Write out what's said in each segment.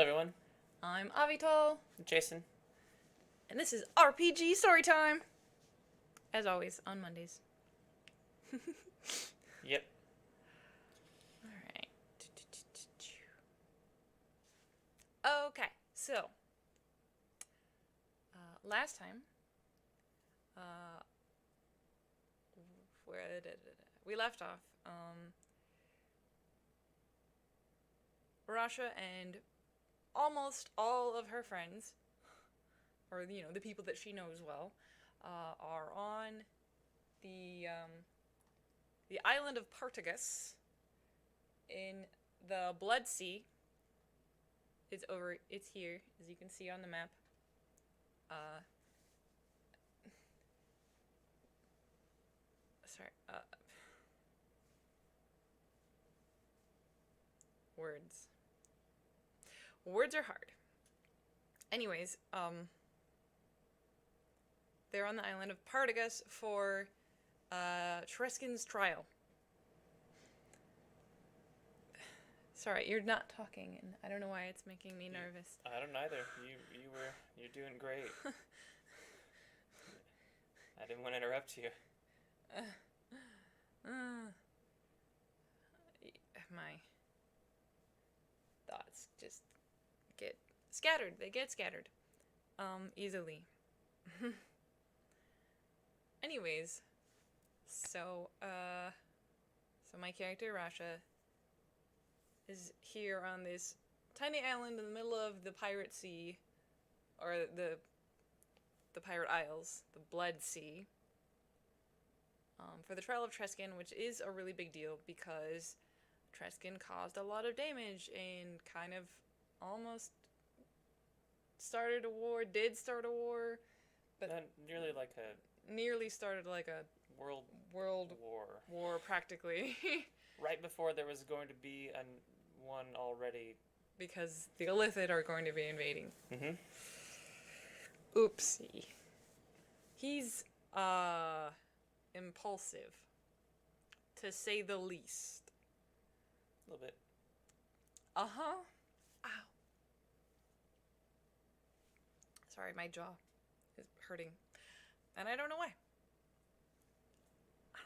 everyone. I'm Avital, Jason. and this is RPG Storytime. As always, on Mondays. Yep. Alright. Okay, so, last time, where we left off, Rasha and almost all of her friends, or the people that she knows well, are on the island of Partagas in the Blood Sea. It's here, as you can see on the map. Sorry. Words. Words are hard. Anyways, they're on the island of Partagas for Treskin's trial. Sorry, you're not talking, and I don't know why it's making me nervous. I don't either. You're doing great. I didn't want to interrupt you. My thoughts just get scattered. They get scattered, easily. Anyways, so my character Rasha is here on this tiny island in the middle of the Pirate Sea, or the Pirate Isles, the Blood Sea, for the trial of Treskin, which is a really big deal because Treskin caused a lot of damage and kind of almost started a war, did start a war, but Not nearly like a nearly started like a world war practically. Right before there was going to be one already. Because the Illithid are going to be invading. Mm-hmm. Oopsie. He's, impulsive. To say the least. A little bit. Uh-huh. Ow. Sorry, my jaw is hurting. And I don't know why.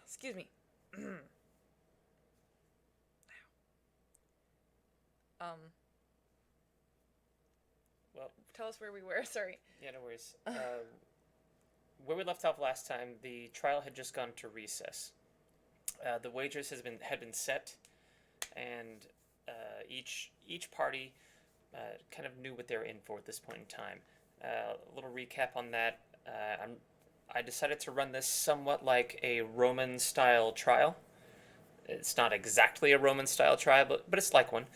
Excuse me. Well, tell us where we were, sorry. Yeah, no worries. Where we left off last time, the trial had just gone to recess. The wagers had been set, and each party kind of knew what they were in for at this point in time. A little recap on that. I decided to run this somewhat like a Roman-style trial. It's not exactly a Roman-style trial, but it's like one.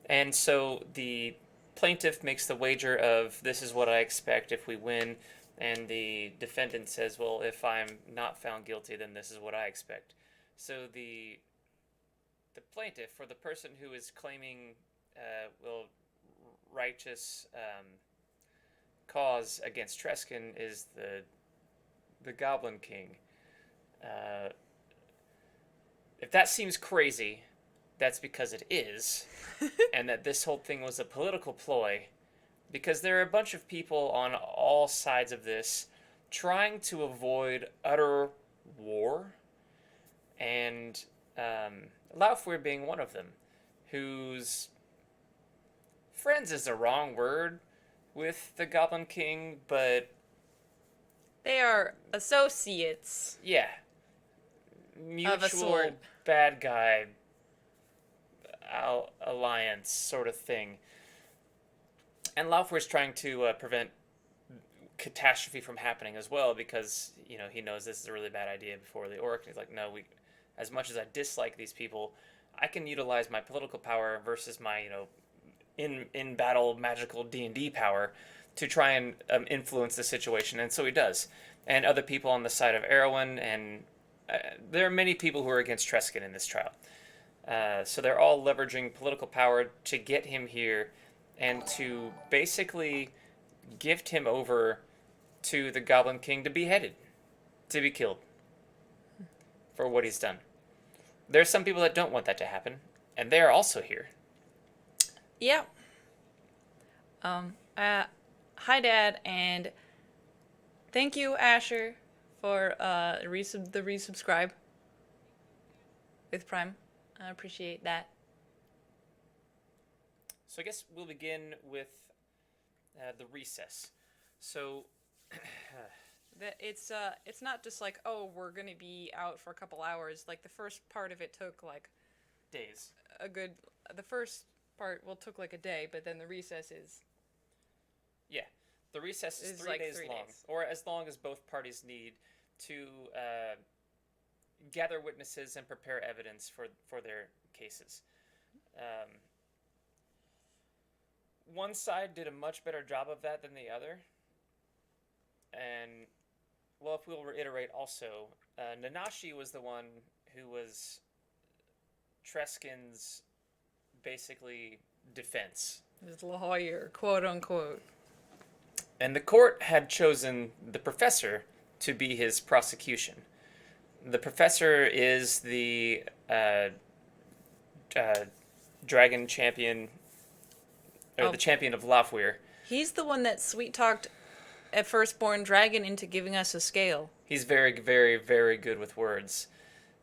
And so the plaintiff makes the wager of, this is what I expect if we win, and the defendant says, well, if I'm not found guilty, then this is what I expect. So the plaintiff, or the person who is claiming righteous cause against Treskin, is the Goblin King. If that seems crazy, that's because it is, and that this whole thing was a political ploy, because there are a bunch of people on all sides of this trying to avoid utter war, and Laufweir being one of them, whose friends is the wrong word with the Goblin King, but They are associates. yeah, Of a mutual sort. bad guy alliance sort of thing. And Laufweir's trying to prevent catastrophe from happening as well, because he knows this is a really bad idea before the orc. And he's like, no, as much as I dislike these people, I can utilize my political power versus my in battle magical D&D power to try and influence the situation. And so he does. And other people on the side of Erwin, and there are many people who are against Treskin in this trial. So they're all leveraging political power to get him here and to basically gift him over to the Goblin King to be beheaded, to be killed for what he's done. There's some people that don't want that to happen, and they are also here. Yeah. Hi, Dad, and thank you, Asher, for the resubscribe with Prime. I appreciate that. So I guess we'll begin with the recess. So That it's not just like, oh, we're gonna be out for a couple hours. Like the first part of it took like days. a good the first part took like a day, but then the recess is Yeah, the recess is three like days 3 long, days. or as long as both parties need to gather witnesses and prepare evidence for their cases. Um, one side did a much better job of that than the other, and well, if we'll reiterate also, Nanashi was the one who was Treskin's basically defense. His lawyer, quote unquote. And the court had chosen the professor to be his prosecution. The professor is the dragon champion, or the champion of Lafweir. He's the one that sweet talked a firstborn dragon into giving us a scale. He's very, very, very good with words.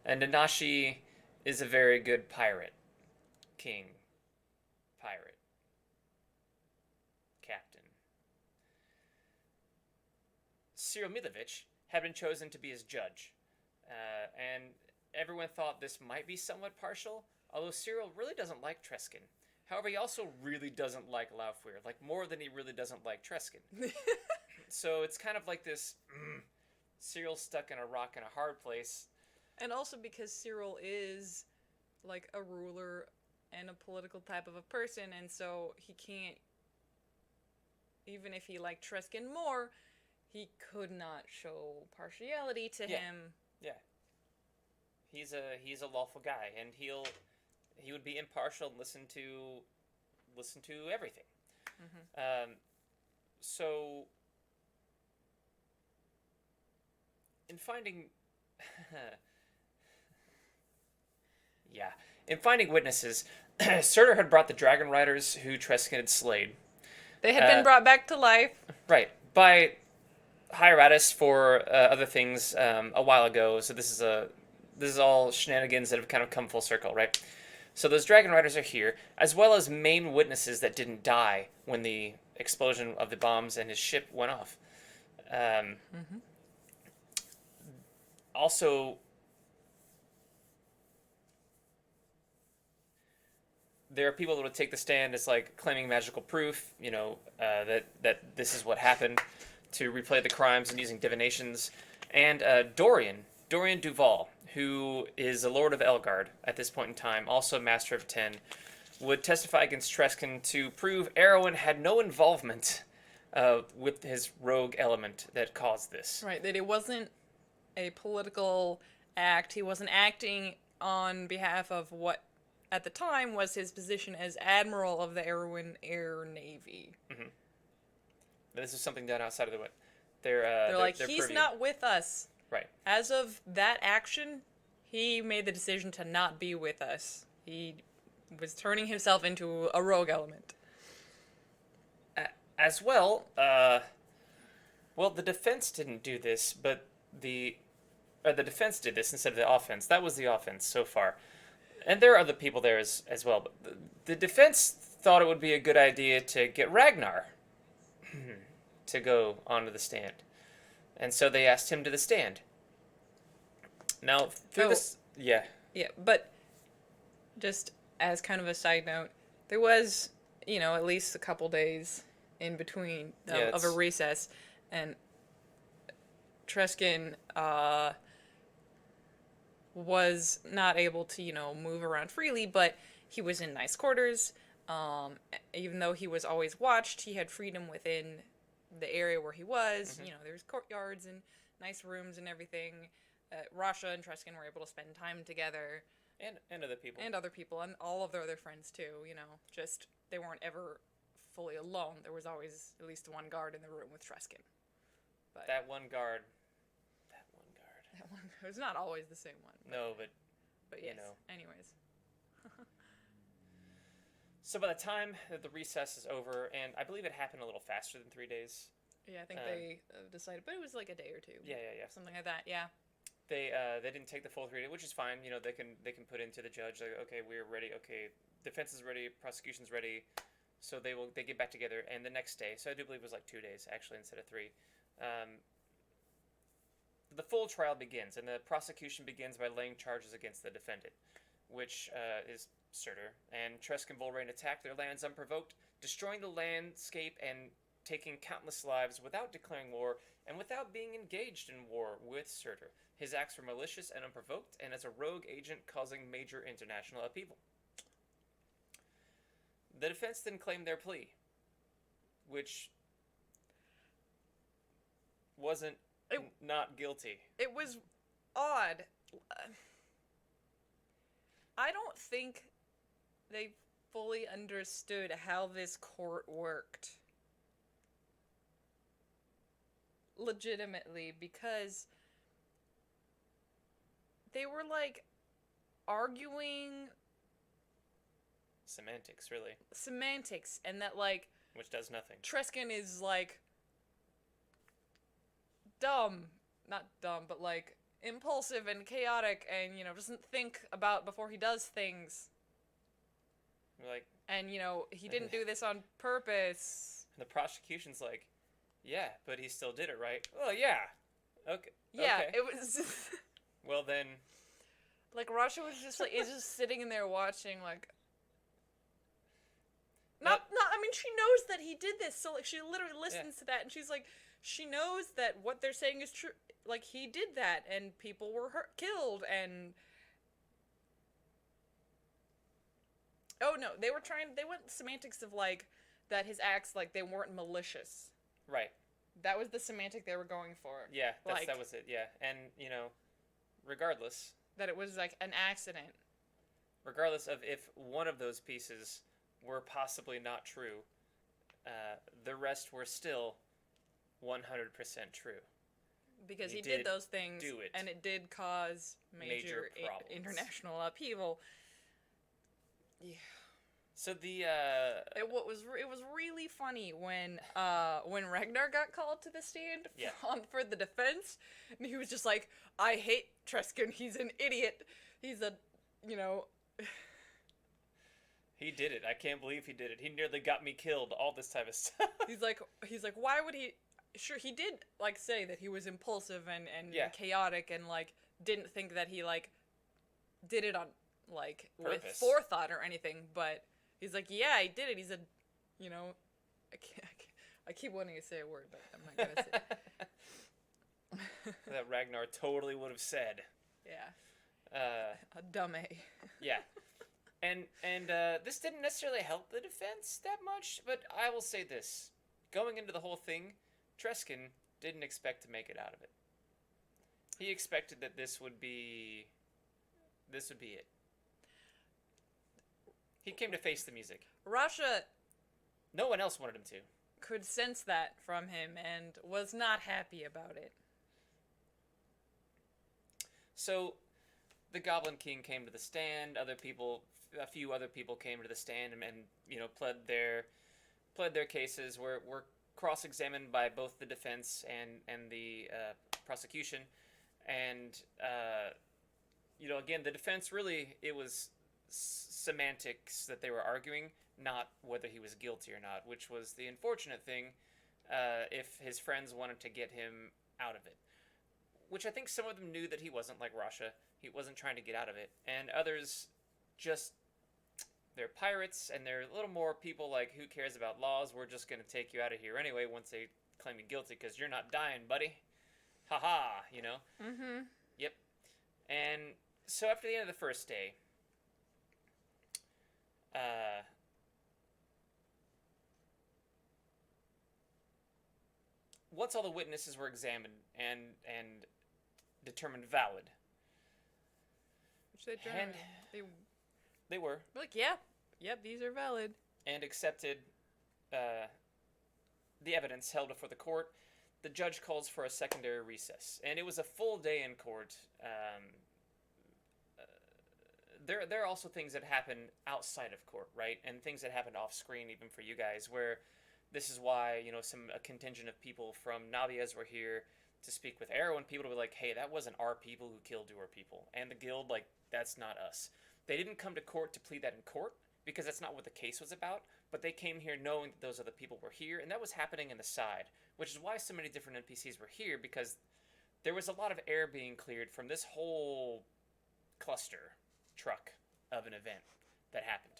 And Nanashi is a very good pirate. King. Pirate. Captain. Cyril Milovich had been chosen to be his judge. And everyone thought this might be somewhat partial, although Cyril really doesn't like Treskin. However, he also really doesn't like Laufweir, like more than he really doesn't like Treskin. So it's kind of like this Cyril's stuck in a rock and a hard place. And also because Cyril is like a ruler and a political type of a person, and so he can't, even if he liked Treskin more, he could not show partiality to him. Yeah. He's a lawful guy, and he would be impartial and listen to everything. Mm-hmm. So in finding in finding witnesses, Surtur had brought the dragon riders who Treskin had slayed. They had been brought back to life. Right, by Hieratus for other things a while ago. So this is all shenanigans that have kind of come full circle, right? So those dragon riders are here, as well as main witnesses that didn't die when the explosion of the bombs and his ship went off. Also, there are people that would take the stand as like claiming magical proof, that this is what happened, to replay the crimes and using divinations. And Dorian Duval, who is a Lord of Elgard at this point in time, also Master of Ten, would testify against Treskin to prove Erwin had no involvement with his rogue element that caused this. Right, that it wasn't a political act. He wasn't acting on behalf of what at the time was his position as Admiral of the Erwin Air Navy. Mm-hmm. This is something done outside of the They're like, their he's purview. not with us. Right. As of that action, he made the decision to not be with us. He was turning himself into a rogue element. As well, the defense didn't do this, but the defense did this instead of the offense. That was the offense so far. And there are other people there as well. But the defense thought it would be a good idea to get Ragnar to go onto the stand. And so they asked him to the stand. Now, through this... Yeah. Yeah, but just as kind of a side note, there was, at least a couple days in between of a recess, and Treskin was not able to, move around freely, but he was in nice quarters. Even though he was always watched, he had freedom within the area where he was. Mm-hmm. There's courtyards and nice rooms and everything. Rasha and Treskin were able to spend time together. And other people. And other people, and all of their other friends too, just they weren't ever fully alone. There was always at least one guard in the room with Treskin. But That one guard. it was not always the same one. No, but yes. you know. Anyways. So by the time that the recess is over, and I believe it happened a little faster than 3 days. Yeah, I think they decided, but it was like a day or two. Yeah. Something like that. Yeah. They didn't take the full 3 days, which is fine. You know, they can put into the judge like, okay, we're ready. Okay, defense is ready, prosecution's ready. So they get back together, and the next day. So I do believe it was like 2 days actually instead of 3. The full trial begins, and the prosecution begins by laying charges against the defendant, which is Surtur. And Tresk and Volraine attack their lands unprovoked, destroying the landscape and taking countless lives without declaring war and without being engaged in war with Surtur. His acts were malicious and unprovoked, and as a rogue agent causing major international upheaval. The defense then claimed their plea, which wasn't not guilty. It was odd. I don't think they fully understood how this court worked. Legitimately, because they were like arguing Semantics, really. Semantics, and that like Which does nothing. Treskin is like dumb, not dumb, but like impulsive and chaotic, and doesn't think about before he does things. Like, and he didn't do this on purpose. And the prosecution's like, yeah, but he still did it, right? Well, yeah. Okay. Yeah, okay. it was. Well then. Like Rasha was just like is just sitting in there watching like. Not. I mean, she knows that he did this, so like she literally listens to that, and she's like, she knows that what they're saying is true. Like he did that, and people were killed, and. Oh no, they went semantics of like that his acts like they weren't malicious. Right. That was the semantic they were going for. Yeah, that was it. Yeah, and regardless. That it was like an accident. Regardless of if one of those pieces were possibly not true, the rest were still 100% true. Because he did those things, and it did cause major international upheaval. Yeah. So the it was really funny when Ragnar got called to the stand for the defense, and he was just like, I hate Treskin, he's an idiot, he's a he did it. I can't believe he did it. He nearly got me killed. All this type of stuff. He's like, why would he? Sure, he did like say that he was impulsive and chaotic and like didn't think that he like did it on like purpose. With forethought or anything, but he's like, yeah, he did it. He's a, I keep wanting to say a word, but I'm not gonna say. That Ragnar totally would have said. Yeah. A dumb A. Yeah. And this didn't necessarily help the defense that much, but I will say this. Going into the whole thing, Treskin didn't expect to make it out of it. He expected that this would be it. He came to face the music. Rasha. No one else wanted him to. Could sense that from him and was not happy about it. So, the Goblin King came to the stand. A few other people came to the stand and pled their cases. Were cross-examined by both the defense and the prosecution, and again, the defense really, it was semantics that they were arguing, not whether he was guilty or not, which was the unfortunate thing. If his friends wanted to get him out of it, which I think some of them knew that he wasn't, like Rasha. He wasn't trying to get out of it, and others just. They're pirates, and they're a little more people like, who cares about laws? We're just going to take you out of here anyway once they claim you guilty, because you're not dying, buddy. Ha-ha, Mm-hmm. Yep. And so after the end of the first day, once all the witnesses were examined and determined valid. Which they determined. They were. Like, yep, these are valid. And accepted the evidence held before the court. The judge calls for a secondary recess. And it was a full day in court. there are also things that happen outside of court, right? And things that happen off screen, even for you guys, where this is why a contingent of people from Navias were here to speak with Arrow, and people to be like, hey, that wasn't our people who killed your people, and the guild, like, that's not us. They didn't come to court to plead that in court because that's not what the case was about, but they came here knowing that those other people were here, and that was happening in the side, which is why so many different NPCs were here, because there was a lot of air being cleared from this whole cluster truck of an event that happened.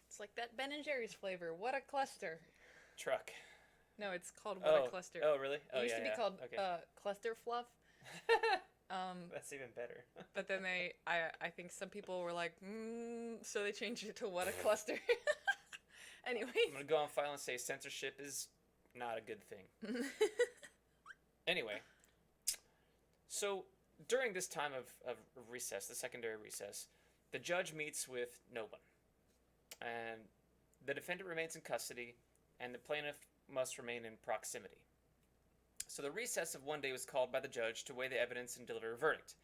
It's like that Ben and Jerry's flavor. What a cluster. Truck. No, it's called What a Cluster. Oh, really? It used to be called Cluster Fluff. That's even better. But then I think some people were like, so they changed it to What a Cluster. Anyways. I'm going to go on file and say censorship is not a good thing. Anyway. So, during this time of recess, the secondary recess, the judge meets with no one. And the defendant remains in custody, and the plaintiff must remain in proximity. So the recess of one day was called by the judge to weigh the evidence and deliver a verdict.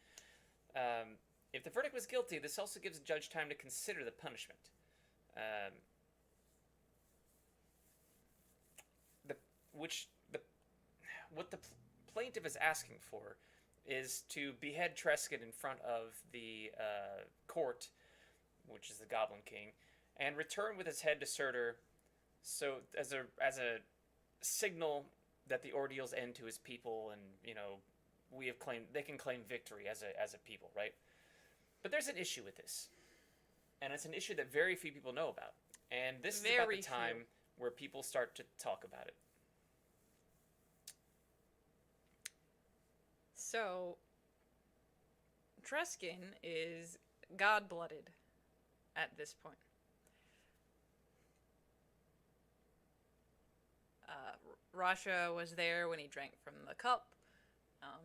If the verdict was guilty, this also gives the judge time to consider the punishment. What the plaintiff is asking for is to behead Treskin in front of the court, which is the Goblin King, and return with his head to Surtur, so as a signal that the ordeal's end to his people, and they can claim victory as a people, right? But there's an issue with this, and it's an issue that very few people know about, and this is about the time where people start to talk about it. So, Treskin is god-blooded at this point. Rasha was there when he drank from the cup.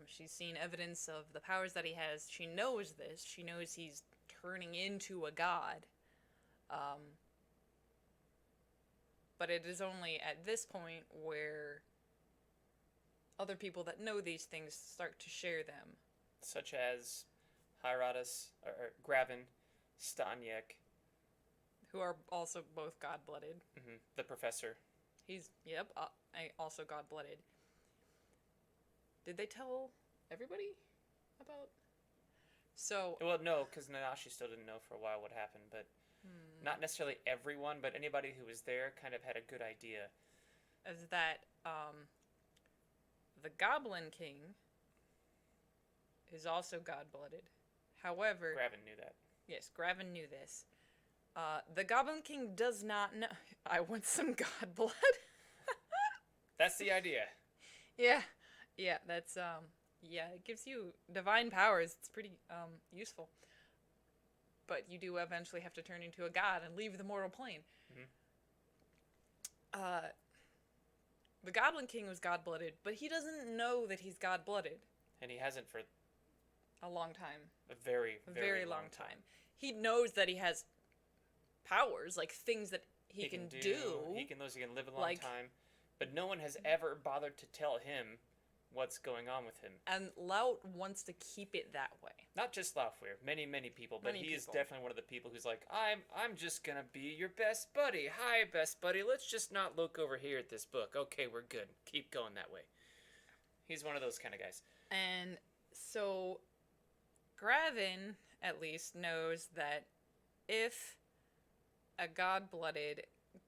She's seen evidence of the powers that he has. She knows this. She knows he's turning into a god. But it is only at this point where other people that know these things start to share them. Such as Hieratus, or Gravin, Stanyek. Who are also both god-blooded. Mm-hmm. The professor. He's, also god-blooded. Did they tell everybody about? So. Well, no, because Nanashi still didn't know for a while what happened, but not necessarily everyone, but anybody who was there kind of had a good idea. Is that, the Goblin King is also god-blooded. However... Gravin knew that. Yes, Gravin knew this. The Goblin King does not know... I want some god blood. That's the idea. Yeah, that's, it gives you divine powers. It's pretty, useful. But you do eventually have to turn into a god and leave the mortal plane. Mm-hmm. The Goblin King was god-blooded, but he doesn't know that he's god-blooded. And he hasn't for... a long time. A very, very long time. He knows that he has powers, like things that he can do. He can live a long time. But no one has ever bothered to tell him what's going on with him. And Laut wants to keep it that way. Not just Laufweir, many people, but he is definitely one of the people who's like, I'm just gonna be your best buddy. Hi, best buddy. Let's just not look over here at this book. Okay, we're good. Keep going that way. He's one of those kind of guys. And so Gravin, at least, knows that if a god-blooded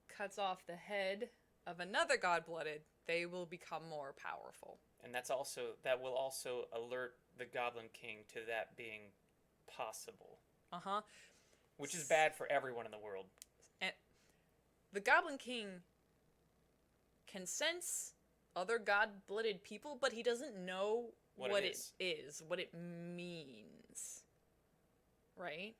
cuts off the head of another god-blooded, they will become more powerful. And that will also alert the Goblin King to that being possible. Uh-huh. Which is bad for everyone in the world. And the Goblin King can sense other god-blooded people, but he doesn't know what it is, what it means. Right?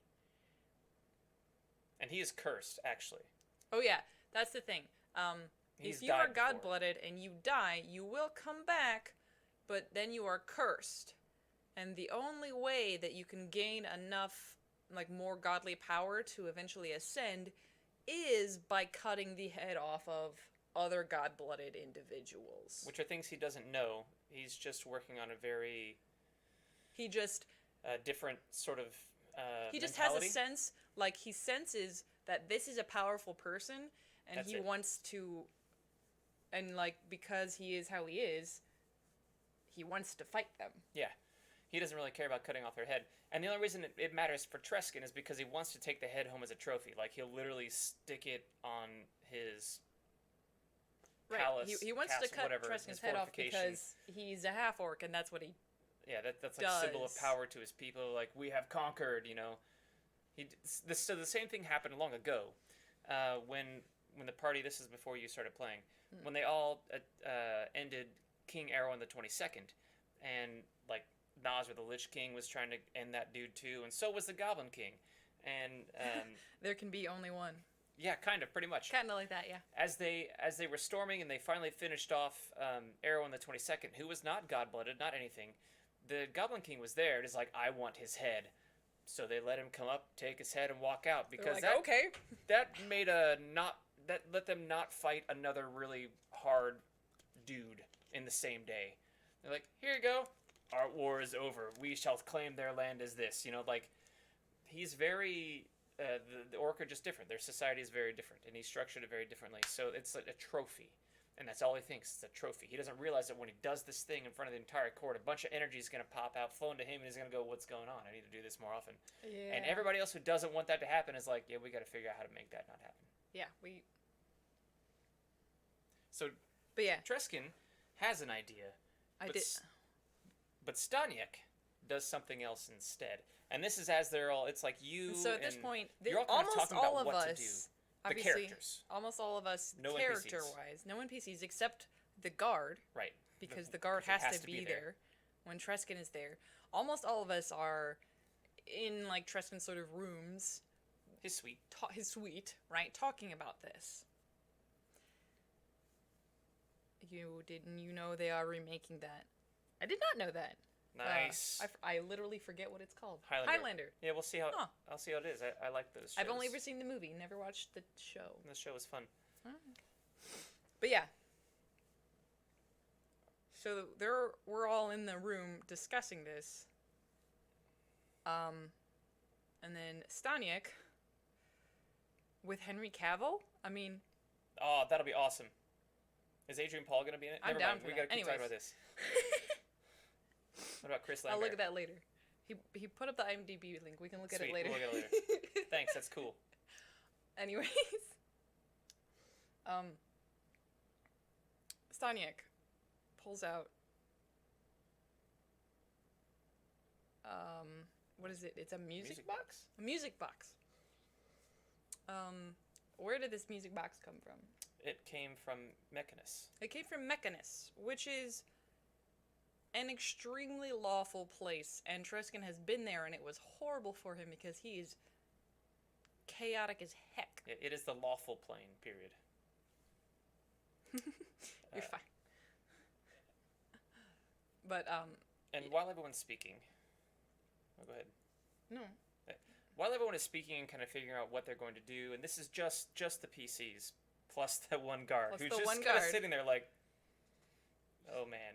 And he is cursed, actually. Oh yeah, that's the thing. If you are god-blooded and you die, you will come back, but then you are cursed. And the only way that you can gain enough, more godly power to eventually ascend is by cutting the head off of other god-blooded individuals. Which are things he doesn't know. He's just working on a very... He just... different sort of He just has a mentality. sense, like, he senses that this is a powerful person, and That's he it. wants to, and, like, because he is how he is, he wants to fight them. Yeah. He doesn't really care about cutting off their head. And the only reason it matters for Treskin is because he wants to take the head home as a trophy. Like, he'll literally stick it on his palace, He wants to castle, cut whatever, Treskin's his head off fortification. because he's a half-orc, and that's what he Yeah, that's like a symbol of does. power to his people. Like, we have conquered, you know. So the same thing happened long ago, when the party. This is before you started playing. When they all ended King Arrow on the 22nd, and like Nas or the Lich King was trying to end that dude too, and so was the Goblin King, and There can be only one. yeah, kind of, pretty much. Kind of like that, yeah. As they were storming and they finally finished off Arrow on the 22nd, who was not god-blooded, not anything. The Goblin King was there. It is like, I want his head. So they let him come up, take his head, and walk out because They're like, okay. that let them not fight another really hard dude in the same day. They're like, here you go, our war is over. We shall claim their land as this. You know, like, he's very the orc are just different. Their society is very different, and he's structured it very differently. So it's like a trophy. And that's all he thinks. It's a trophy. He doesn't realize that when he does this thing in front of the entire court, a bunch of energy is going to pop out, flow into him, and he's going to go, what's going on? I need to do this more often. Yeah. And everybody else who doesn't want that to happen is like, yeah, we got to figure out how to make that not happen. Yeah, So But yeah, Treskin has an idea. I but did. But Staniek does something else instead. And this is as they're all, it's like you And so at this point, you're all kind of almost talking about all of what us, to do. The obviously, characters. almost all of us, No NPCs. character-wise, no NPCs except the guard, Right. because the guard has to be there when Treskin is there. Almost all of us are in, like, Treskin's sort of rooms, His suite. his suite, right, talking about this. Didn't you know they are remaking that? I did not know that. Nice. I literally forget what it's called. Highlander. Yeah, we'll see how. Huh. I'll see how it is. I like those shows. I've only ever seen the movie, never watched the show. The show was fun. But yeah. So we're all in the room discussing this. And then Staniek with Henry Cavill. I mean, Oh, that'll be awesome. Is Adrian Paul gonna be in it? I'm Never down mind. for We that. gotta keep talking Anyways. about this. What about Chris Lambert? I'll look at that later. He put up the IMDb link. We can look at it Sweet, later. we'll look at it Thanks. That's cool. Anyways, Staniek pulls out what is it? It's a music box? A music box. Where did this music box come from? It came from Mechanus. It came from Mechanus, which is an extremely lawful place, and Treskin has been there, and it was horrible for him because he is chaotic as heck. It is the lawful plane. Period. You're fine. But And while everyone's speaking, go ahead. no. While everyone is speaking and kind of figuring out what they're going to do, and this is just the PCs plus the one guard Plus who's the just one kind of guard. sitting there like, oh man,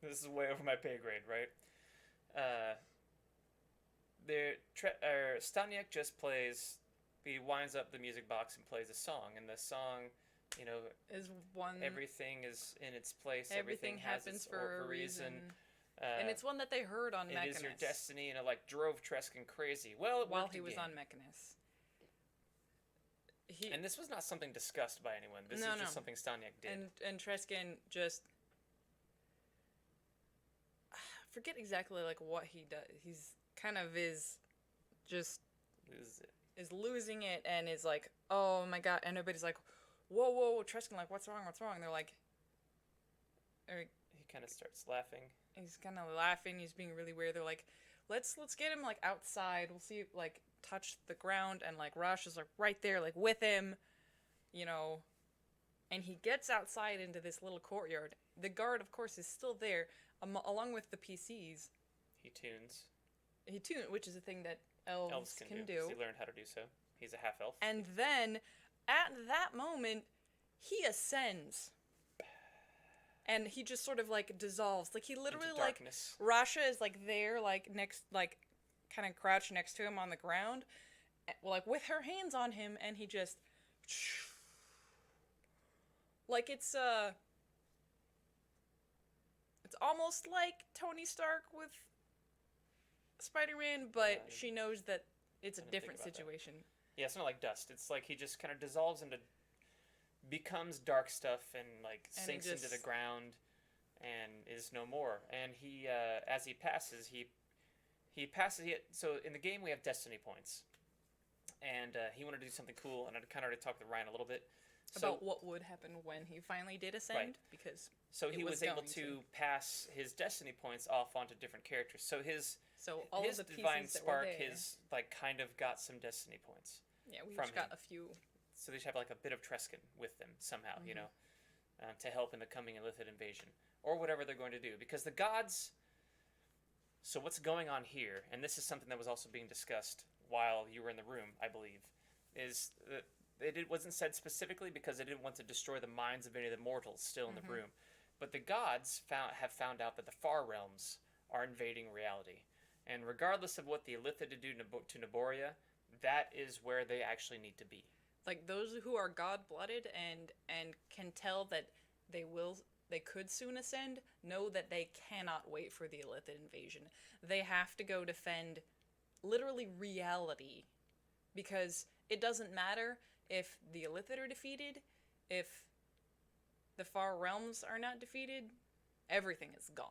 this is way over my pay grade, right? Staniek just plays. He winds up the music box and plays a song, and the song, you know, Is one everything is in its place. everything has happens its for a reason. And Uh, it's one that they heard on it Mechanus. is your destiny, and it like drove Treskin crazy. Well, it while worked he was again. on Mechanus. And this was not something discussed by anyone. This is just something Staniek did. And Treskin just I forget exactly like what he does. He's kind of is losing it and is like, oh my god, and everybody's like, whoa, Treskin, like, what's wrong? They're like, He kind of starts laughing. he's kind of laughing. He's being really weird. They're like, let's get him like outside. We'll see like touch the ground, and like Rasha is like right there, like with him, you know. And he gets outside into this little courtyard. The guard, of course, is still there, along with the PCs. He tunes. Which is a thing that elves can do. He learned how to do so. He's a half elf. And then, at that moment, he ascends. And he just sort of, like, dissolves. Like, he literally, Into like, darkness. Rasha is, like, there, like, next, like, kind of crouch next to him on the ground, like with her hands on him, and he just like it's almost like Tony Stark with Spider-Man, but she knows that it's a different situation. Yeah, it's not like dust. It's like he just kind of dissolves into, becomes dark stuff and like sinks into the ground and is no more. And he, as he passes, he passes. So in the game we have destiny points, and he wanted to do something cool, and I kind of already talked to Ryan a little bit about what would happen when he finally did ascend, right. Because so he was able to pass his destiny points off onto different characters. So all his of the divine pieces spark, that were there, his like kind of got some destiny points. Yeah, we each got a few. So they should have like a bit of Treskin with them somehow, you know, to help in the coming Illithid invasion or whatever they're going to do. Because the gods. So what's going on here, and this is something that was also being discussed while you were in the room, I believe, is that it wasn't said specifically because they didn't want to destroy the minds of any of the mortals still in the room. But the gods have found out that the far realms are invading reality. And regardless of what the Illithid do to Naboria, that is where they actually need to be. Like those who are god-blooded and can tell that they could soon ascend, know that they cannot wait for the Illithid invasion. They have to go defend literally reality. Because it doesn't matter if the Illithid are defeated, if the far realms are not defeated, everything is gone.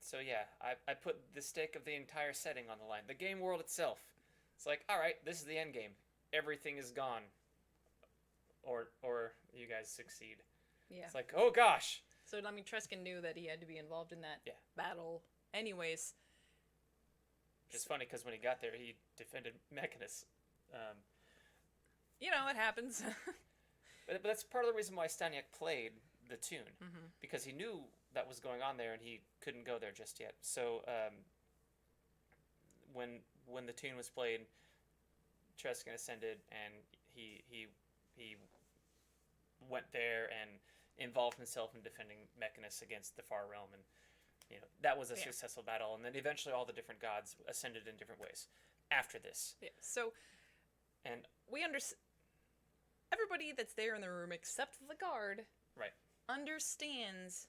So yeah, I put the stake of the entire setting on the line. The game world itself. It's like, alright, this is the end game. Everything is gone. Or you guys succeed. Yeah. It's like, oh gosh! So, I mean, Treskin knew that he had to be involved in that battle anyways. It's funny, because when he got there, he defended Mechanus. You know, it happens. but that's part of the reason why Staniak played the tune. Because he knew that was going on there, and he couldn't go there just yet. So, when the tune was played, Treskin ascended, and he went there and involved himself in defending Mechanus against the Far Realm, and that was a successful battle. And then eventually all the different gods ascended in different ways after this. Yeah. So, and we everybody that's there in the room except the guard, right, understands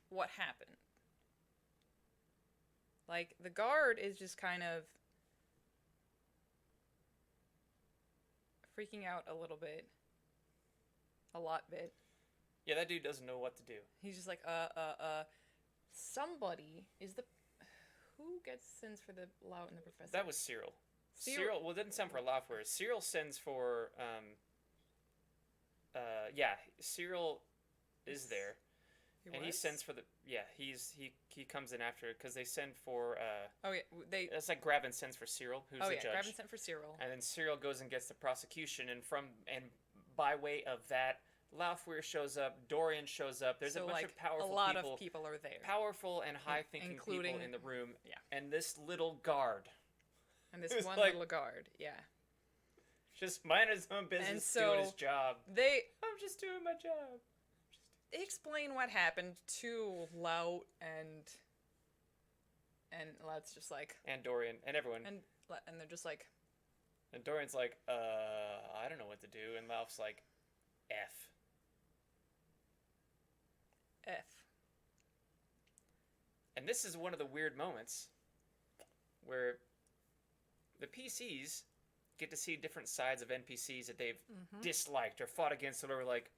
what happened. Like, the guard is just kind of freaking out a little bit. A lot bit. Yeah, that dude doesn't know what to do. He's just like, somebody is the... Who sends for the Lout and the Professor? That was Cyril. Cyril, well, it didn't send for Loutware. Cyril sends for, Cyril is there. He sends for the, he comes in after, because they send for, it's like Gravin sends for Cyril, who's the judge. Gravin sent for Cyril. And then Cyril goes and gets the prosecution, and by way of that, Loutware shows up, Dorian shows up, there's a bunch of powerful people. A lot of people are there. Powerful and high-thinking people in the room. Yeah. And this little guard. And this one little guard, just minding his own business, doing his job. I'm just doing my job. They explain what happened to Lout, and Lout's just like... And Dorian, and everyone. And they're just like... And Dorian's like, I don't know what to do. And Lout's like, F. And this is one of the weird moments where the PCs get to see different sides of NPCs that they've disliked or fought against, or like,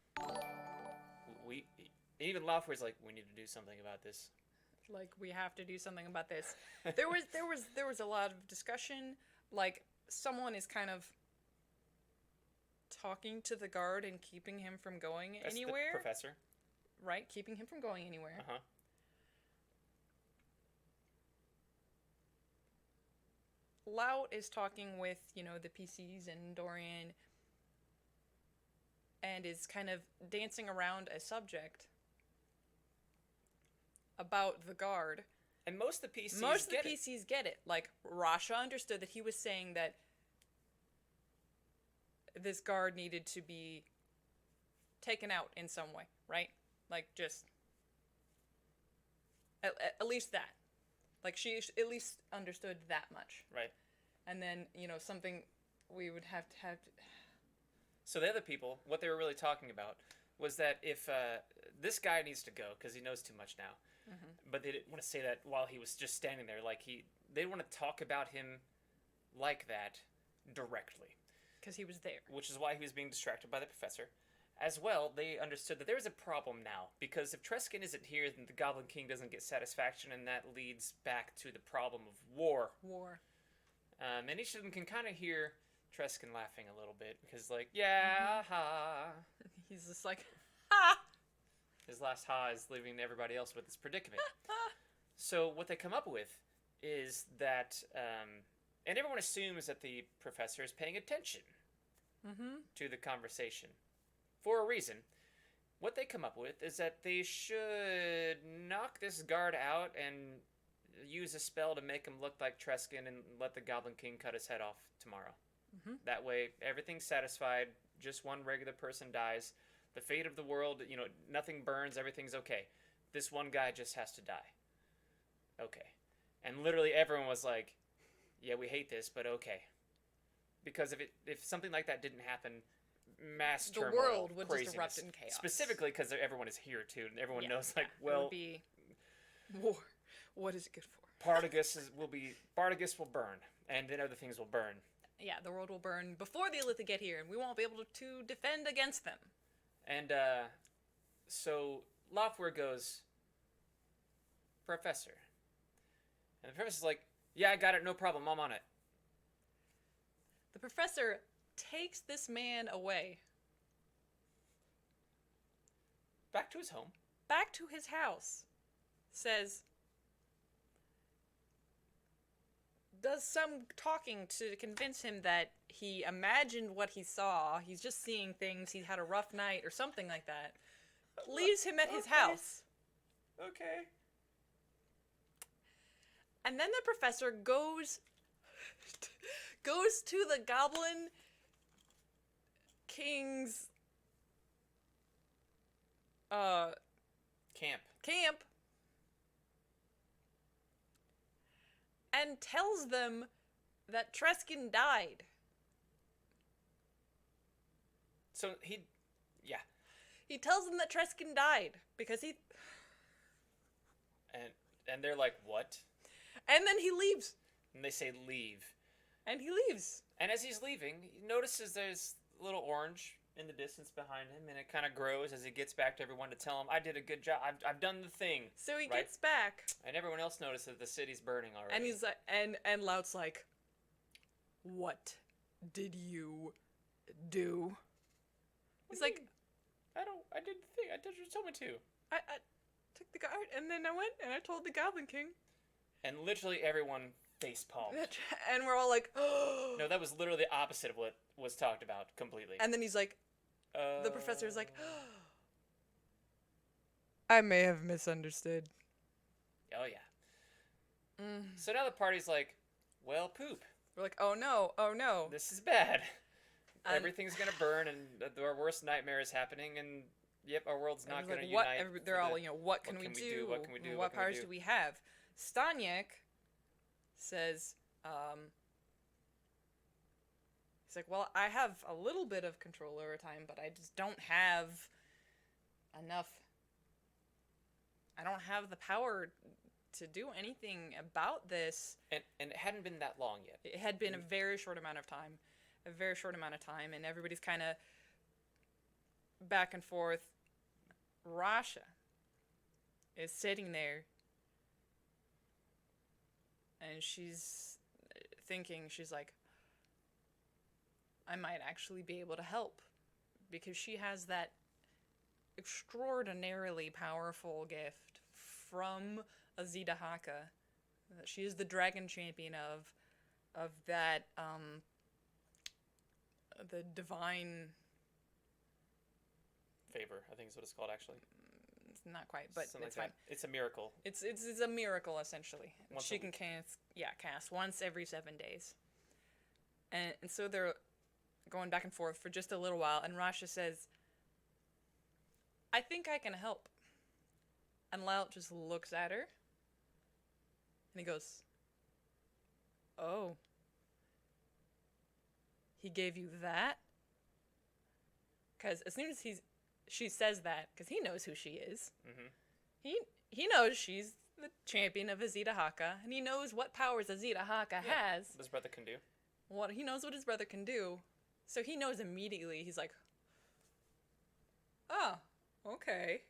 even Loutware's like, we need to do something about this. Like, we have to do something about this. There was a lot of discussion. Like, someone is kind of talking to the guard and keeping him from going anywhere. The professor. Right, keeping him from going anywhere. Lout is talking with, the PCs and Dorian, and is kind of dancing around a subject about the guard. And most of the PCs get it. Like, Rasha understood that he was saying that this guard needed to be taken out in some way, right? Like, just... At least that. Like, she at least understood that much. Right. And then, something we would have to have... So the other people, what they were really talking about was that if this guy needs to go because he knows too much now, but they didn't want to say that while he was just standing there. Like they want to talk about him like that directly. Because he was there. Which is why he was being distracted by the professor. As well, they understood that there is a problem now, because if Treskin isn't here, then the Goblin King doesn't get satisfaction, and that leads back to the problem of war. And each of them can kind of hear Treskin laughing a little bit, because yeah, ha. He's just like, ha! His last ha is leaving everybody else with this predicament. So what they come up with is that, and everyone assumes that the professor is paying attention to the conversation. For a reason. What they come up with is that they should knock this guard out and use a spell to make him look like Treskin and let the Goblin King cut his head off tomorrow. That way, everything's satisfied. Just one regular person dies. The fate of the world, nothing burns. Everything's okay. This one guy just has to die. Okay. And literally everyone was like, yeah, we hate this, but okay. Because if something like that didn't happen... mass turmoil, the world would craziness. just erupt in chaos. Specifically because everyone is here too, and everyone knows it would be war. What is it good for? Bardagus will burn, and then other things will burn. Yeah, the world will burn before the Illithid get here, and we won't be able to defend against them. And so Loftware goes, Professor, and the professor's like, yeah, I got it, no problem, I'm on it. The professor takes this man away. Back to his home. Back to his house. Says... does some talking to convince him that he imagined what he saw. He's just seeing things. He's had a rough night or something like that. Leaves him at his house. Okay. And then the professor goes to the Goblin King's camp and tells them that Treskin died. So he tells them that Treskin died because he and they're like, what? And then he leaves. And they say leave. And he leaves. And as he's leaving, he notices there's a little orange in the distance behind him, and it kind of grows as he gets back to everyone to tell him, I did a good job. I've done the thing. So he gets back. And everyone else notices that the city's burning already. And he's like, and Lout's like, what did you do? He's like, I did the thing. I told you told me to. I took the guard, and then I went and I told the Goblin King. And literally everyone facepalmed. And we're all like, oh. No, that was literally the opposite of what was talked about completely. And then he's like, the professor's like, I may have misunderstood. Oh, yeah. So now the party's like, well, poop. We're like, oh no. This is bad. Everything's gonna burn, and our worst nightmare is happening, and yep, our world's not gonna unite. They're all, what can we do? What can we do? What powers do we have? Stanyek says, he's like, well, I have a little bit of control over time, but I just don't have enough. I don't have the power to do anything about this. And it hadn't been that long yet. It had been a very short amount of time. And everybody's kind of back and forth. Rasha is sitting there, and she's thinking, she's like, I might actually be able to help, because she has that extraordinarily powerful gift from Azita Haka. She is the dragon champion of that, the divine... favor, I think is what it's called, actually. It's not quite, but something it's like fine. That. It's a miracle. It's a miracle, essentially. She can cast once every 7 days. And so they're going back and forth for just a little while, and Rasha says, I think I can help. And Lout just looks at her, And he goes, "Oh. He gave you that?" Because as soon as she says that, because he knows who she is. Mm-hmm. He knows she's the champion of Azita Haka, and he knows what powers Azita Haka has. What his brother can do. He knows what his brother can do, so he knows immediately. He's like, "Oh, okay.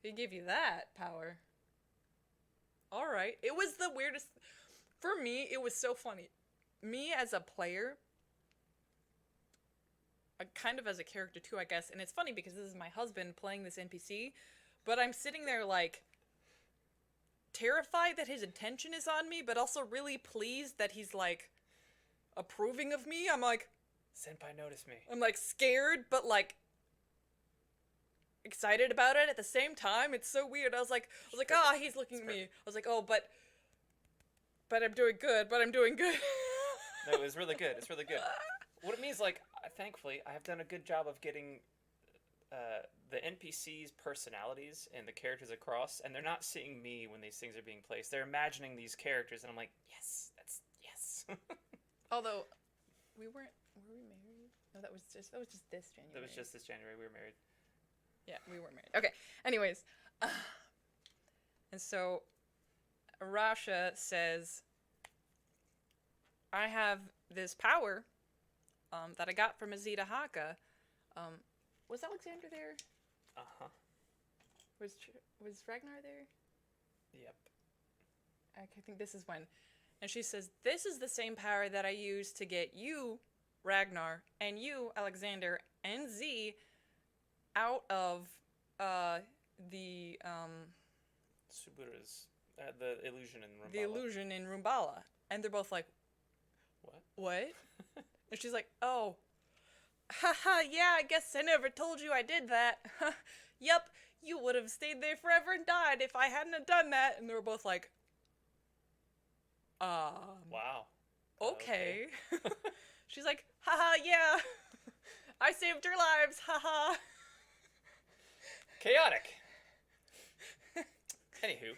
He gave you that power. All right." It was the weirdest. For me, it was so funny. Me as a player, kind of as a character too, I guess. And it's funny because this is my husband playing this NPC, but I'm sitting there like terrified that his attention is on me, but also really pleased that he's like approving of me. I'm like, Senpai noticed me. I'm like scared, but like excited about it at the same time. It's so weird. I was like, he's looking at me. I was like, oh, but I'm doing good. But I'm doing good. No, it was really good. It's really good. What it means, like, thankfully, I have done a good job of getting the NPCs' personalities and the characters across, and they're not seeing me when these things are being placed. They're imagining these characters, and I'm like, yes, yes. Although, were we married? No, that was just this January. That was just this January we were married. Yeah, we were married. Okay. Anyways, and so Rasha says, "I have this power that I got from Azita Haka." Was Alexander there? Uh-huh. Was Ragnar there? Yep. I think this is when. And she says, "This is the same power that I used to get you, Ragnar, and you, Alexander, and Z out of the Subura's the illusion in Rumbala. The illusion in Rumbala." And they're both like, What? And she's like, "Oh, haha, yeah, I guess I never told you I did that. Yep, you would have stayed there forever and died if I hadn't have done that." And they were both like, Wow. Okay. She's like, "Haha, yeah, I saved your lives, haha." Chaotic. Anywho.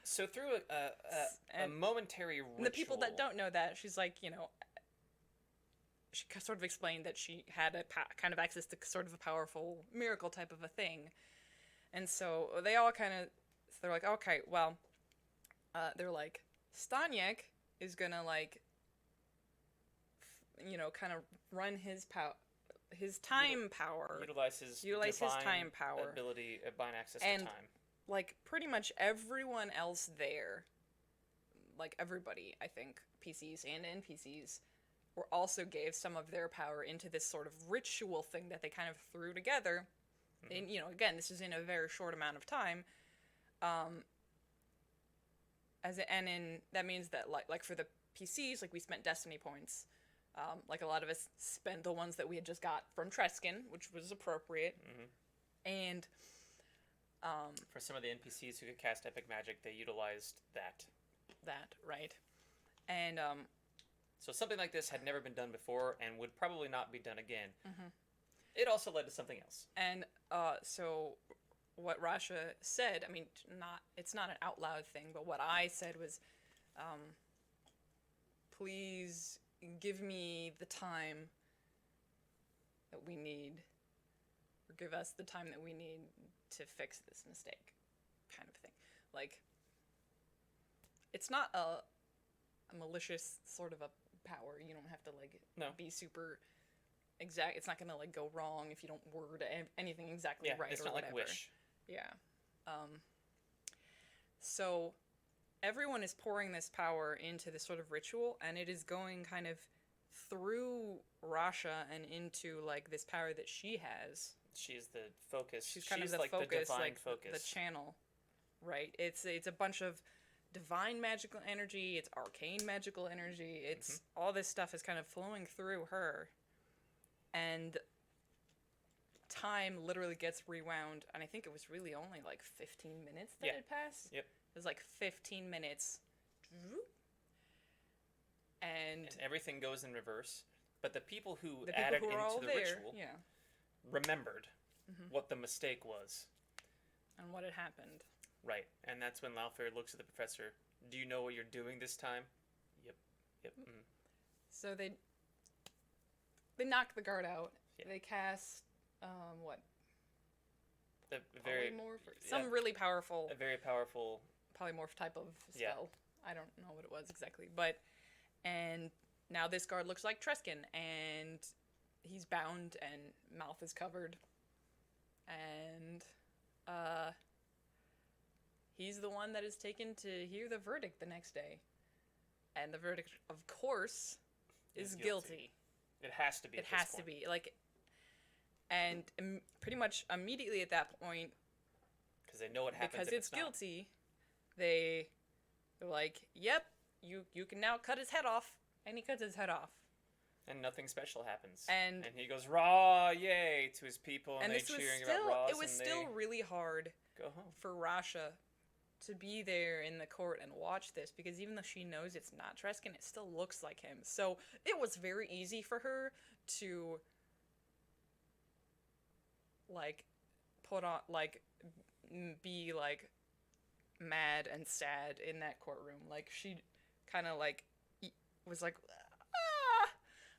So through a momentary ritual... And the people that don't know that, she's like, she sort of explained that she had a kind of access to sort of a powerful miracle type of a thing. And so they all they're like, okay, well, they're like, Stanyek is gonna like, kind of run his time power. Utilize his time power. Ability, bind access and, to time. Like, pretty much everyone else there, like everybody, I think, PCs and NPCs, also gave some of their power into this sort of ritual thing that they kind of threw together. Mm-hmm. And, again, this is in a very short amount of time. That means that, like for the PCs, like, we spent Destiny points. Like, a lot of us spent the ones that we had just got from Treskin, which was appropriate. Mm-hmm. And... for some of the NPCs who could cast Epic Magic, they utilized that. Right. And, so something like this had never been done before and would probably not be done again. Mm-hmm. It also led to something else. And, so what Rasha said, I mean, it's not an out loud thing, but what I said was, please give me the time that we need, or give us the time that we need to fix this mistake, kind of thing. Like, it's not a malicious sort of a power. You don't have to, like, be super exact. It's not gonna, like, go wrong if you don't word anything exactly right it's or not whatever. Like Wish. Yeah. So everyone is pouring this power into this sort of ritual, and it is going kind of through Rasha and into, like, this power that she has. She's the focus. She's kind of the like focus, the divine like focus. The channel, right? It's a bunch of divine magical energy. It's arcane magical energy. It's all this stuff is kind of flowing through her, and time literally gets rewound. And I think it was really only like 15 minutes that had passed. Yep. It was like 15 minutes, and everything goes in reverse. But the people who added into the ritual remembered what the mistake was. and what had happened. Right, and that's when Laufey looks at the professor. Do you know what you're doing this time? Yep. Yep. Mm. So they knock the guard out. Yeah. They cast what? A very Some really powerful a very powerful polymorph type of spell. I don't know what it was exactly, and now this guard looks like Treskin, and he's bound and mouth is covered, and he's the one that is taken to hear the verdict the next day, and the verdict, of course, is guilty. It has to be. It has to be and pretty much immediately at that point, because they know what happens. Because it's guilty, they're like, "Yep, you can now cut his head off," and he cuts his head off. And nothing special happens. And he goes, "Raw, yay!" to his people, and they cheering about Ross. It was still really hard go home. for Rasha to be there in the court and watch this, because even though she knows it's not Treskin, it still looks like him. So it was very easy for her to put on be mad and sad in that courtroom. She kind of was like, ah!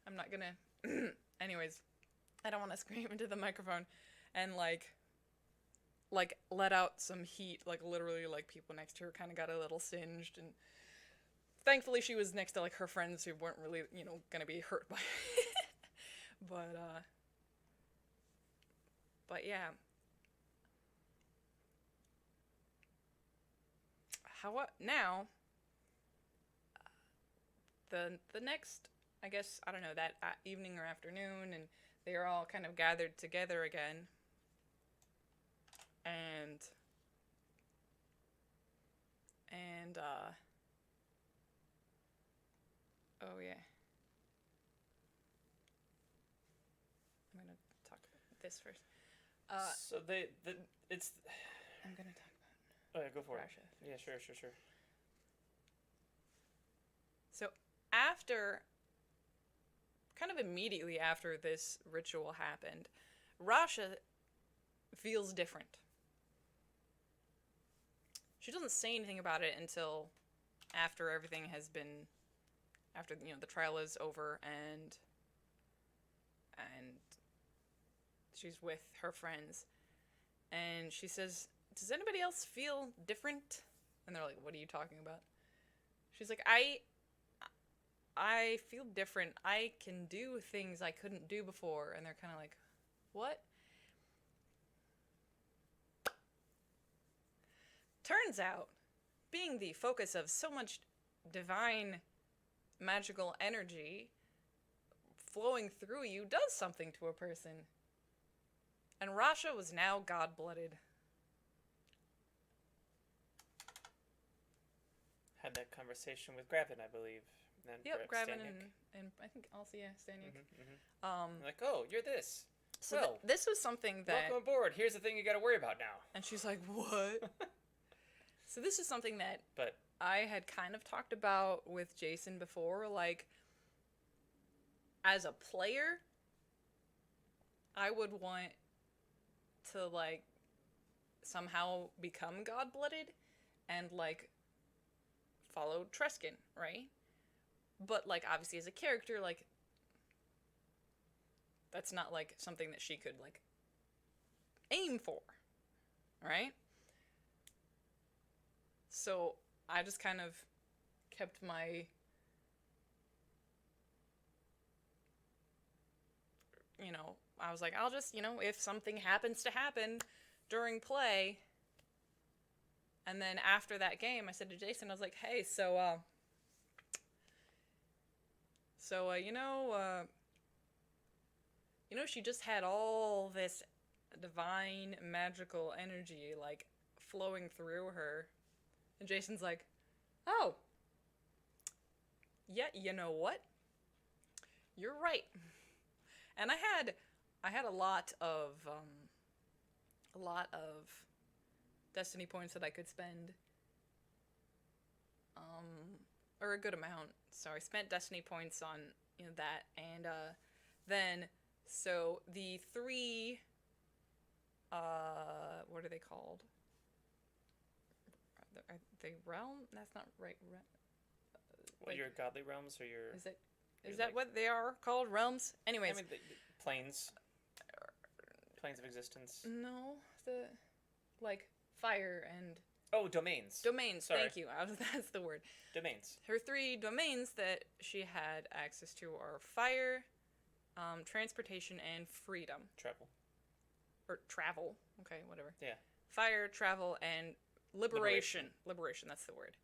I'm not gonna anyways, I don't want to scream into the microphone, and let out some heat, literally, people next to her kind of got a little singed, and thankfully she was next to her friends who weren't really gonna be hurt by it. But yeah, now the next, I guess, I don't know, that evening or afternoon, and they are all kind of gathered together again, and oh yeah, I'm gonna talk about this first. So it's. I'm gonna talk about. Oh yeah, go for Rasha. it. Yeah, sure. So kind of immediately after this ritual happened, Rasha feels different. She doesn't say anything about it until after everything has been, after the trial is over, and she's with her friends, and she says, "Does anybody else feel different?" And they're like, "What are you talking about?" She's like, I feel different. I can do things I couldn't do before." And they're kind of like, "What?" Turns out, being the focus of so much divine magical energy flowing through you does something to a person. And Rasha was now god-blooded. Had that conversation with Gravin, I believe. And yep, Gravin and I think also, yeah, Stanyuk. Like, "Oh, you're this. So well, this was something that... welcome aboard. Here's the thing you gotta worry about now." And she's like, "What?" So this is something that but I had kind of talked about with Jason before, as a player, I would want to, somehow become god-blooded and, follow Treskin, right? But, obviously as a character, that's not, something that she could, aim for, right? So I just kind of kept my, I was like, I'll just, if something happens to happen during play. And then after that game, I said to Jason, I was like, "Hey, she just had all this divine magical energy, flowing through her." And Jason's like, "Oh, yeah, you know what? You're right." And I had a lot of Destiny points that I could spend, or a good amount. So I spent Destiny points on that, and then so the three what are they called? Are they realm? That's not right. Well, your godly realms or your... Is that what they are called? Realms? Anyways. I mean, the planes. Planes of existence. No, like fire and... Oh, domains. Domains, Sorry. thank you. That's the word. Domains. Her 3 domains that she had access to are fire, transportation, and freedom. Travel. Or travel. Okay, whatever. Yeah. Fire, travel, and liberation. Liberation, that's the word.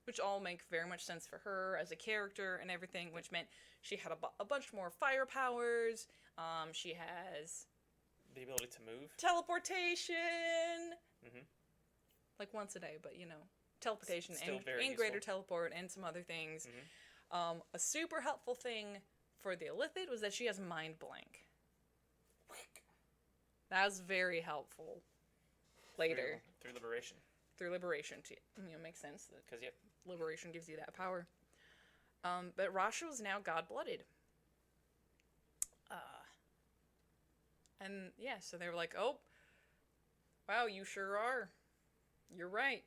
Which all make very much sense for her as a character and everything, which meant she had a bunch more fire powers. She has... The ability to move. Teleportation! Mm-hmm. Like once a day, but teleportation and greater teleport and some other things. Mm-hmm. A super helpful thing for the Illithid was that she has mind blank. That was very helpful. Later. Through liberation. Through liberation, makes sense. Because, yep. Liberation gives you that power. But Rasha was now god-blooded. And yeah, so they were like, oh, wow, you sure are. You're right.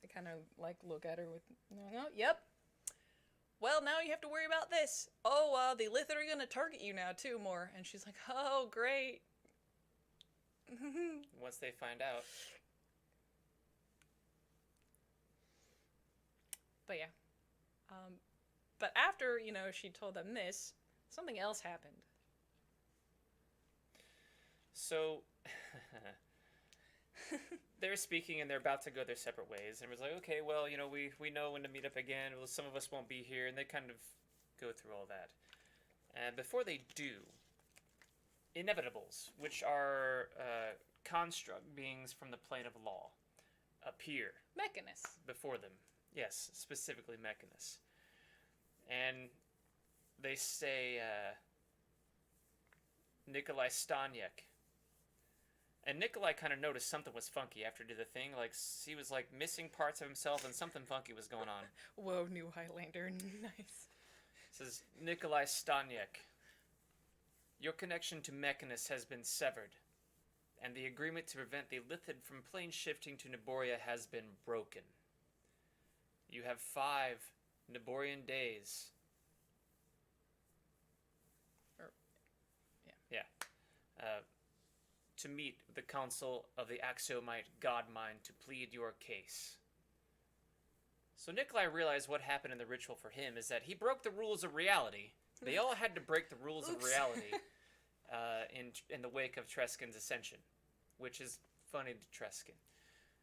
They kind of look at her with, no, yep. Well, now you have to worry about this. Oh, the Illithid are going to target you now too more. And she's like, oh, great. Once they find out. But yeah. But after, she told them this, something else happened. So, they're speaking and they're about to go their separate ways. And it was like, okay, well, we know when to meet up again. Well, some of us won't be here. And they kind of go through all that. And before they do, inevitables, which are construct beings from the plane of law, appear. Mechanus. Before them. Yes, specifically Mechanus. And they say, Nikolai Stanyek. And Nikolai kind of noticed something was funky after he did the thing. He was, missing parts of himself and something funky was going on. Whoa, new Highlander. Nice. It says, Nikolai Stanyek. Your connection to Mechanus has been severed, and the agreement to prevent the Illithid from plane shifting to Naboria has been broken. You have 5 Naborian days. To meet the Council of the Axiomite Godmind to plead your case. So Nikolai realized what happened in the ritual for him is that he broke the rules of reality. They all had to break the rules of reality in the wake of Treskin's ascension, which is funny to Treskin.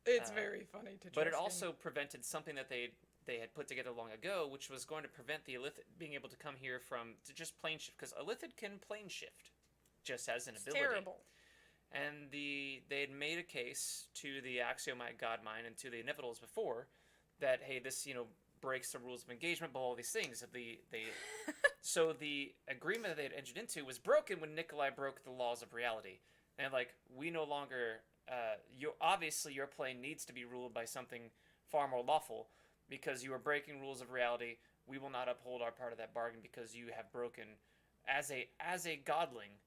It's very funny to Treskin. But it also prevented something that they had put together long ago, which was going to prevent the Illithid being able to come here to just plane shift, because Illithid can plane shift, just as an ability. Terrible. And they had made a case to the Axiomite Godmind and to the Inevitables before that, hey, this, breaks the rules of engagement, but all these things. So the agreement that they had entered into was broken when Nikolai broke the laws of reality. And, we no longer... obviously, your plane needs to be ruled by something far more lawful, because you are breaking rules of reality. We will not uphold our part of that bargain because you have broken... As a godling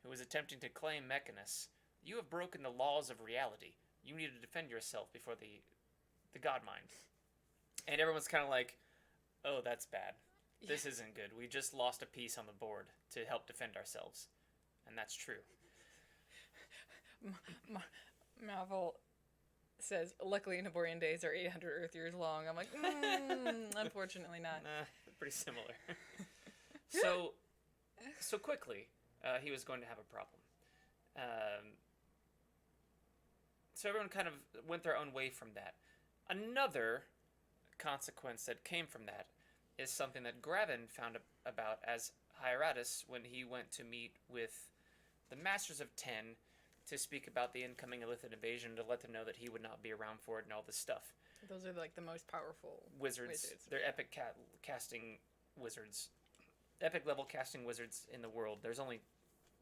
who is attempting to claim Mechanus, you have broken the laws of reality. You need to defend yourself before the Godmind. And everyone's kind of like, oh, that's bad. This isn't good. We just lost a piece on the board to help defend ourselves. And that's true. Marvel says, luckily Naborian days are 800 Earth years long. I'm like, unfortunately not. Nah, pretty similar. So quickly, he was going to have a problem. So everyone kind of went their own way from that. Another consequence that came from that is something that Gravin found about as Hieratus when he went to meet with the Masters of Ten to speak about the incoming Illithid invasion, to let them know that he would not be around for it and all this stuff. Those are the most powerful wizards. They're epic casting wizards. Epic level casting wizards in the world. There's only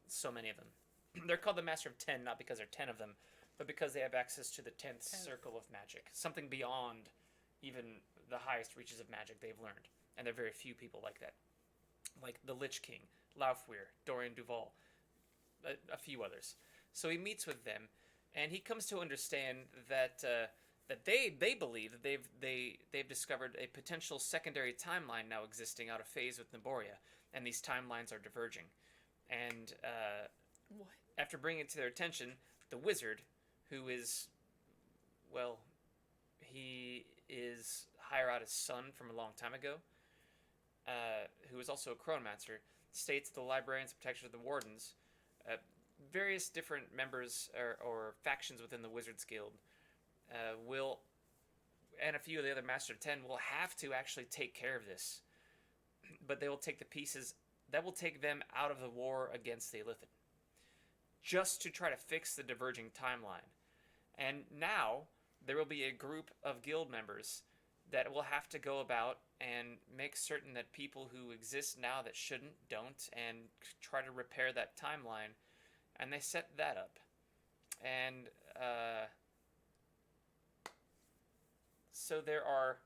so many of them. They're called the Master of Ten, not because there are 10 of them, but because they have access to the 10th circle of magic. Something beyond even the highest reaches of magic they've learned. And there are very few people like that. Like the Lich King, Laufweir, Dorian Duval, a few others. So he meets with them, and he comes to understand that that they believe that they've discovered a potential secondary timeline now existing out of phase with Naboria, and these timelines are diverging. And What? after bringing it to their attention, the wizard, who is, well, he is Hayarada's son from a long time ago, who is also a chronomancer, states the librarians, protectors, of the wardens, various different members or factions within the Wizards Guild will, and a few of the other Master of Ten will have to actually take care of this. But they will take the pieces that will take them out of the war against the Illithid, just to try to fix the diverging timeline. And now there will be a group of guild members that will have to go about and make certain that people who exist now that shouldn't don't, and try to repair that timeline. And they set that up. And so there are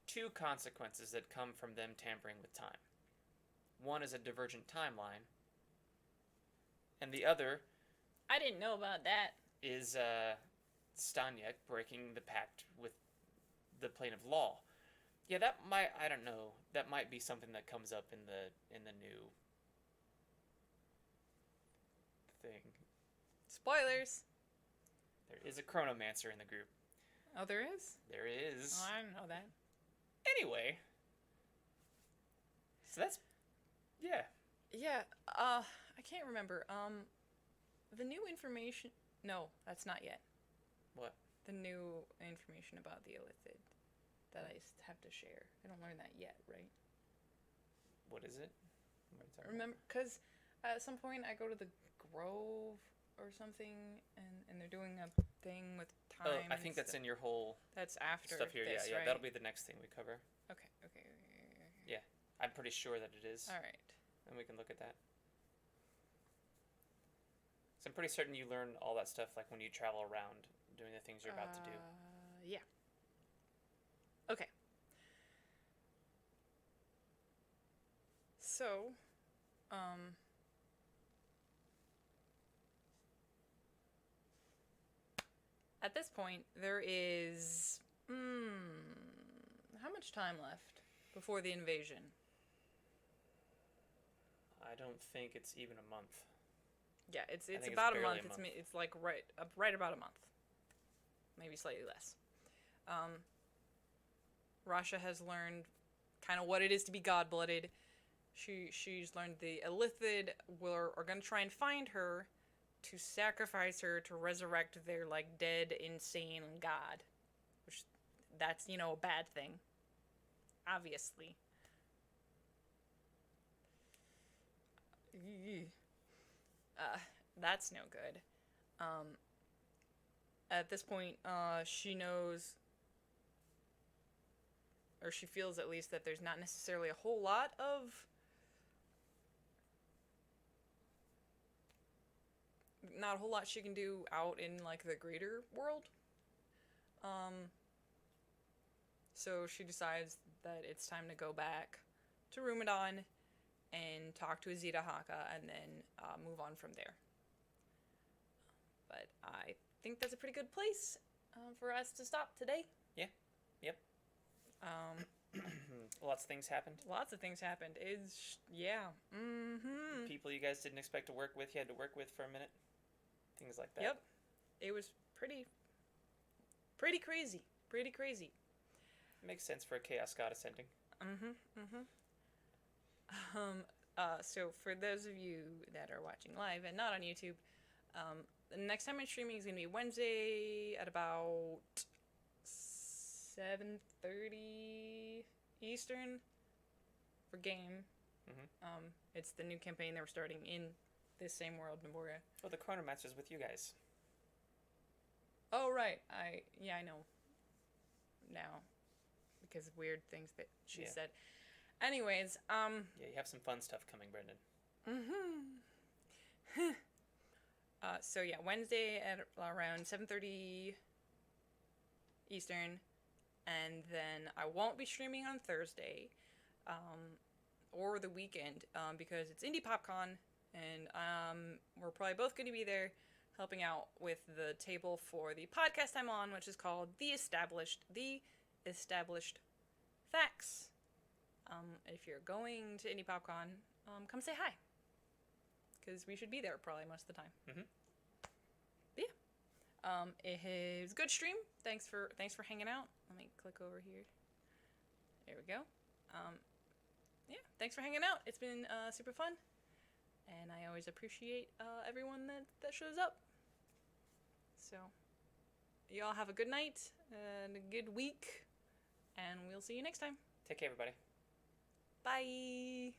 two consequences that come from them tampering with time. One is a divergent timeline, and the other I didn't know about that. is Stanyek breaking the pact with the plane of law. Yeah, that might, I don't know, that might be something that comes up in the new thing. Spoilers. There is a chronomancer in the group. Oh, there is? There is. Oh, I didn't know that. Anyway. So that's, yeah. Yeah, I can't remember. The new information... No, that's not yet. What? The new information about the Illithid that I have to share. I don't learn that yet, right? What is it? What are you talking Remember, because at some point I go to the Grove or something, and they're doing a thing with time. about? Oh, I think that's in your whole That's after stuff here. this, Yeah, right? that'll be the next thing we cover. Okay. I'm pretty sure that it is. All right. And we can look at that. So I'm pretty certain you learn all that stuff like when you travel around doing the things you're about to do. Yeah. Okay. So, at this point, there is how much time left before the invasion? I don't think it's even a month. Yeah, it's think it's about a barely month. a month. It's like right about a month, maybe slightly less. Rasha has learned kind of what it is to be god-blooded. She's learned the Illithid are gonna try and find her to sacrifice her to resurrect their like dead, insane god, which that's a bad thing, obviously. That's no good. At this point, she knows, or she feels at least, that there's not necessarily a whole lot of she can do out in like the greater world. So she decides that it's time to go back to Rumadon and talk to Azita Haka, and then move on from there. But I think that's a pretty good place for us to stop today. Yeah. Yep. Lots of things happened. Lots of things happened. Yeah. Mm-hmm. People you guys didn't expect to work with, you had to work with for a minute. Things like that. Yep. It was pretty crazy. Pretty crazy. Makes sense for a Chaos Goddess ending. So for those of you that are watching live and not on YouTube, the next time I'm streaming is going to be Wednesday at about 7:30 Eastern for game. It's the new campaign that we're starting in this same world, Naboria. Oh, the Chronomancer's with you guys. Oh, right. I know. Now. Because of weird things that she said. Anyways, Yeah, you have some fun stuff coming, Brendan. So yeah, Wednesday at around 7:30 Eastern, and then I won't be streaming on Thursday, or the weekend, because it's Indie PopCon, and we're probably both going to be there. helping out with the table for the podcast I'm on, which is called The Established Facts. If you're going to Indie PopCon, come say hi, because we should be there probably most of the time. Mm-hmm. But yeah, it was a good stream. Thanks for hanging out. Let me click over here. There we go. Yeah, thanks for hanging out. It's been super fun, and I always appreciate everyone that shows up. So, y'all have a good night and a good week, and we'll see you next time. Take care, everybody. Bye.